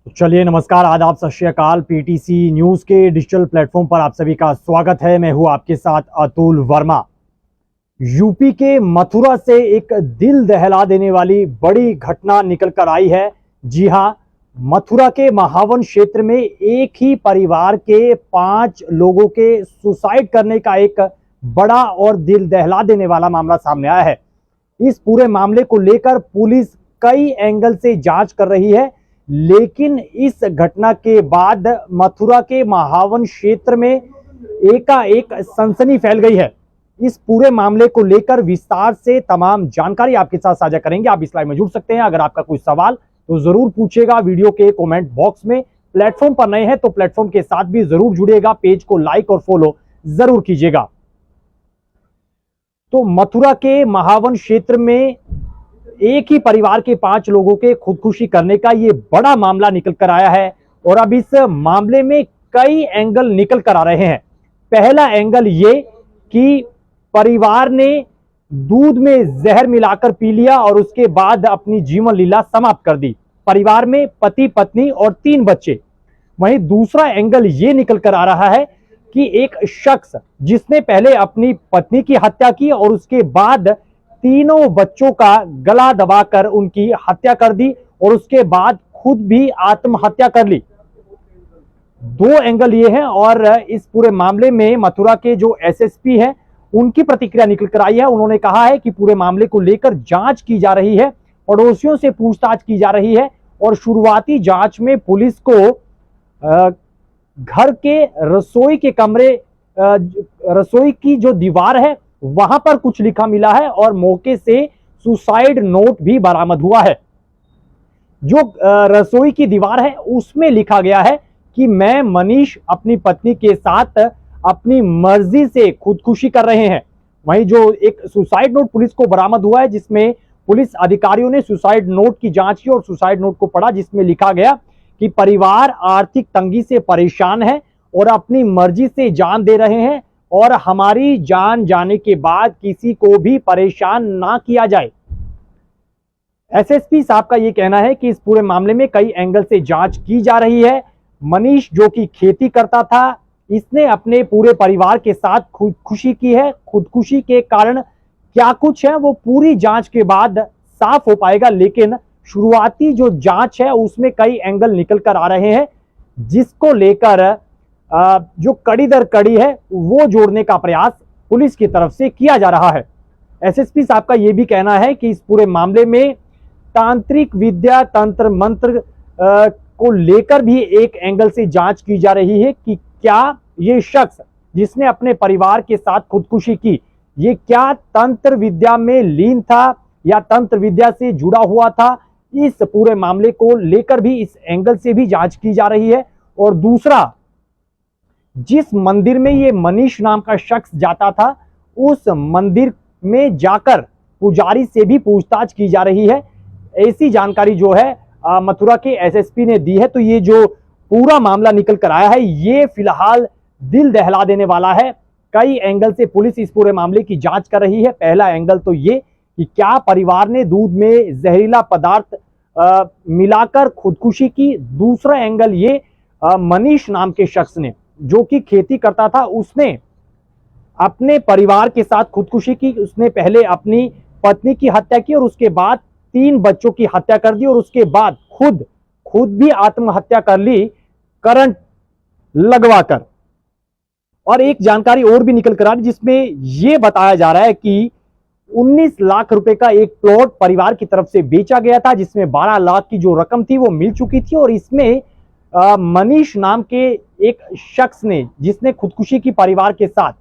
चलिए नमस्कार, आदाब, सत श्री अकाल। पीटीसी न्यूज के डिजिटल प्लेटफॉर्म पर आप सभी का स्वागत है। मैं हूं आपके साथ अतुल वर्मा। यूपी के मथुरा से एक दिल दहला देने वाली बड़ी घटना निकल कर आई है। जी हां, मथुरा के महावन क्षेत्र में एक ही परिवार के 5 लोगों के सुसाइड करने का एक बड़ा और दिल दहला देने वाला मामला सामने आया है। इस पूरे मामले को लेकर पुलिस कई एंगल से जांच कर रही है, लेकिन इस घटना के बाद मथुरा के महावन क्षेत्र में एकाएक सनसनी फैल गई है। इस पूरे मामले को लेकर विस्तार से तमाम जानकारी आपके साथ साझा करेंगे। आप इस लाइव में जुड़ सकते हैं। अगर आपका कोई सवाल तो जरूर पूछेगा वीडियो के कमेंट बॉक्स में। प्लेटफॉर्म पर नए हैं तो प्लेटफॉर्म के साथ भी जरूर जुड़िएगा। पेज को लाइक और फॉलो जरूर कीजिएगा। तो मथुरा के महावन क्षेत्र में एक ही परिवार के 5 लोगों के खुदकुशी करने का ये बड़ा मामला निकल कर आया है और अब इस मामले में कई एंगल निकल कर आ रहे हैं। पहला एंगल ये कि परिवार ने दूध में जहर मिलाकर पी लिया और उसके बाद अपनी जीवन लीला समाप्त कर दी। परिवार में पति, पत्नी और 3 बच्चे। वहीं दूसरा एंगल ये निकल कर आ रहा है कि एक शख्स जिसने पहले अपनी पत्नी की हत्या की और उसके बाद तीनों बच्चों का गला दबाकर उनकी हत्या कर दी और उसके बाद खुद भी आत्महत्या कर ली। 2 एंगल ये हैं और इस पूरे मामले में मथुरा के जो एसएसपी हैं उनकी प्रतिक्रिया निकल कर आई है। उन्होंने कहा है कि पूरे मामले को लेकर जांच की जा रही है, पड़ोसियों से पूछताछ की जा रही है और शुरुआती जांच में पुलिस को घर के रसोई के कमरे, रसोई की जो दीवार है वहां पर कुछ लिखा मिला है और मौके से सुसाइड नोट भी बरामद हुआ है। जो रसोई की दीवार है उसमें लिखा गया है कि मैं मनीष अपनी पत्नी के साथ अपनी मर्जी से खुदकुशी कर रहे हैं। वहीं जो एक सुसाइड नोट पुलिस को बरामद हुआ है, जिसमें पुलिस अधिकारियों ने सुसाइड नोट की जांच की और सुसाइड नोट को पढ़ा, जिसमें लिखा गया कि परिवार आर्थिक तंगी से परेशान है और अपनी मर्जी से जान दे रहे हैं और हमारी जान जाने के बाद किसी को भी परेशान ना किया जाए। एसएसपी साहब का यह कहना है कि इस पूरे मामले में कई एंगल से जांच की जा रही है। मनीष जो कि खेती करता था, इसने अपने पूरे परिवार के साथ खुदकुशी की है। खुदकुशी के कारण क्या कुछ है वो पूरी जांच के बाद साफ हो पाएगा, लेकिन शुरुआती जो जांच है उसमें कई एंगल निकल कर आ रहे हैं, जिसको लेकर जो कड़ी दर कड़ी है वो जोड़ने का प्रयास पुलिस की तरफ से किया जा रहा है। एसएसपी साहब का यह भी कहना है कि इस पूरे मामले में तांत्रिक विद्या, तंत्र मंत्र को लेकर भी एक एंगल से जांच की जा रही है कि क्या ये शख्स जिसने अपने परिवार के साथ खुदकुशी की, ये क्या तंत्र विद्या में लीन था या तंत्र विद्या से जुड़ा हुआ था। इस पूरे मामले को लेकर भी इस एंगल से भी जांच की जा रही है। और दूसरा, जिस मंदिर में ये मनीष नाम का शख्स जाता था, उस मंदिर में जाकर पुजारी से भी पूछताछ की जा रही है। ऐसी जानकारी जो है मथुरा के एसएसपी ने दी है। तो ये जो पूरा मामला निकल कर आया है ये फिलहाल दिल दहला देने वाला है। कई एंगल से पुलिस इस पूरे मामले की जांच कर रही है। पहला एंगल तो ये कि क्या परिवार ने दूध में जहरीला पदार्थ मिलाकर खुदकुशी की। दूसरा एंगल ये मनीष नाम के शख्स ने, जो कि खेती करता था, उसने अपने परिवार के साथ खुदकुशी की। उसने पहले अपनी पत्नी की हत्या की और उसके बाद 3 बच्चों की हत्या कर दी और उसके बाद खुद भी आत्महत्या कर ली करंट लगवाकर। और एक जानकारी और भी निकल कर आ रही जिसमें यह बताया जा रहा है कि 19 लाख रुपए का एक प्लॉट परिवार की तरफ से बेचा गया था, जिसमें 12 लाख की जो रकम थी वो मिल चुकी थी। और इसमें मनीष नाम के एक शख्स ने, जिसने खुदकुशी की परिवार के साथ,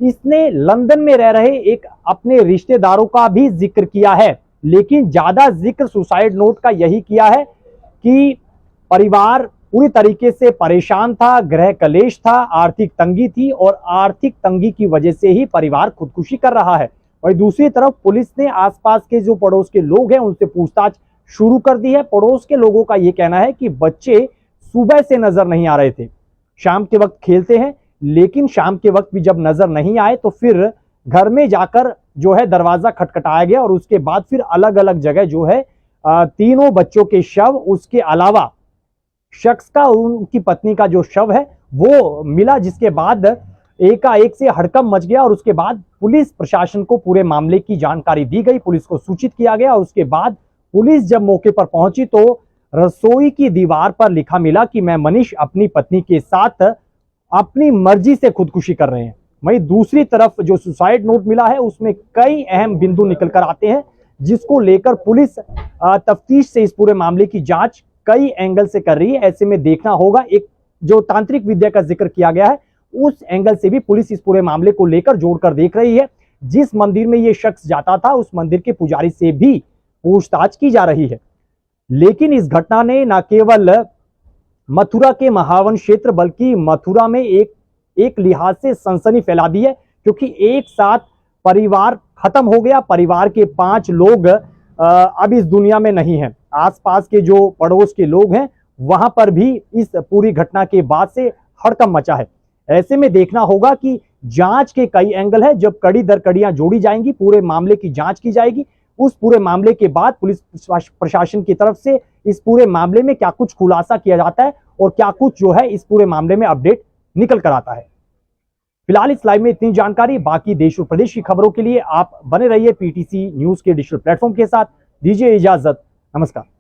इसने लंदन में रह रहे एक अपने रिश्तेदारों का भी जिक्र किया है, लेकिन ज्यादा जिक्र सुसाइड नोट का यही किया है कि परिवार पूरी तरीके से परेशान था, गृह कलेश था, आर्थिक तंगी थी और आर्थिक तंगी की वजह से ही परिवार खुदकुशी कर रहा है। और दूसरी तरफ पुलिस ने आसपास के जो पड़ोस के लोग हैं उनसे पूछताछ शुरू कर दी है। पड़ोस के लोगों का यह कहना है कि बच्चे सुबह से नजर नहीं आ रहे थे, शाम के वक्त खेलते हैं, लेकिन शाम के वक्त भी जब नजर नहीं आए तो फिर घर में जाकर जो है दरवाजा खटखटाया गया और उसके बाद फिर अलग अलग जगह जो है तीनों बच्चों के शव, उसके अलावा शख्स का, उनकी पत्नी का जो शव है वो मिला, जिसके बाद एकाएक से हड़कंप मच गया और उसके बाद पुलिस प्रशासन को पूरे मामले की जानकारी दी गई, पुलिस को सूचित किया गया। और उसके बाद पुलिस जब मौके पर पहुंची तो रसोई की दीवार पर लिखा मिला कि मैं मनीष अपनी पत्नी के साथ अपनी मर्जी से खुदकुशी कर रहे हैं। वहीं दूसरी तरफ जो सुसाइड नोट मिला है उसमें कई अहम बिंदु निकल कर आते हैं, जिसको लेकर पुलिस तफ्तीश से इस पूरे मामले की जांच कई एंगल से कर रही है। ऐसे में देखना होगा, एक जो तांत्रिक विद्या का जिक्र किया गया है उस एंगल से भी पुलिस इस पूरे मामले को लेकर जोड़कर देख रही है। जिस मंदिर में यह शख्स जाता था उस मंदिर के पुजारी से भी पूछताछ की जा रही है। लेकिन इस घटना ने न केवल मथुरा के महावन क्षेत्र बल्कि मथुरा में एक लिहाज से सनसनी फैला दी है, क्योंकि एक साथ परिवार खत्म हो गया। परिवार के 5 लोग अब इस दुनिया में नहीं हैं। आसपास के जो पड़ोस के लोग हैं वहां पर भी इस पूरी घटना के बाद से हड़कंप मचा है। ऐसे में देखना होगा कि जांच के कई एंगल है, जब कड़ी दर कड़ियां जोड़ी जाएंगी, पूरे मामले की जांच की जाएगी, उस पूरे मामले के बाद पुलिस प्रशासन की तरफ से इस पूरे मामले में क्या कुछ खुलासा किया जाता है और क्या कुछ जो है इस पूरे मामले में अपडेट निकल कर आता है। फिलहाल इस लाइव में इतनी जानकारी। बाकी देश और प्रदेश की खबरों के लिए आप बने रहिए पीटीसी न्यूज के डिजिटल प्लेटफॉर्म के साथ। दीजिए इजाजत, नमस्कार।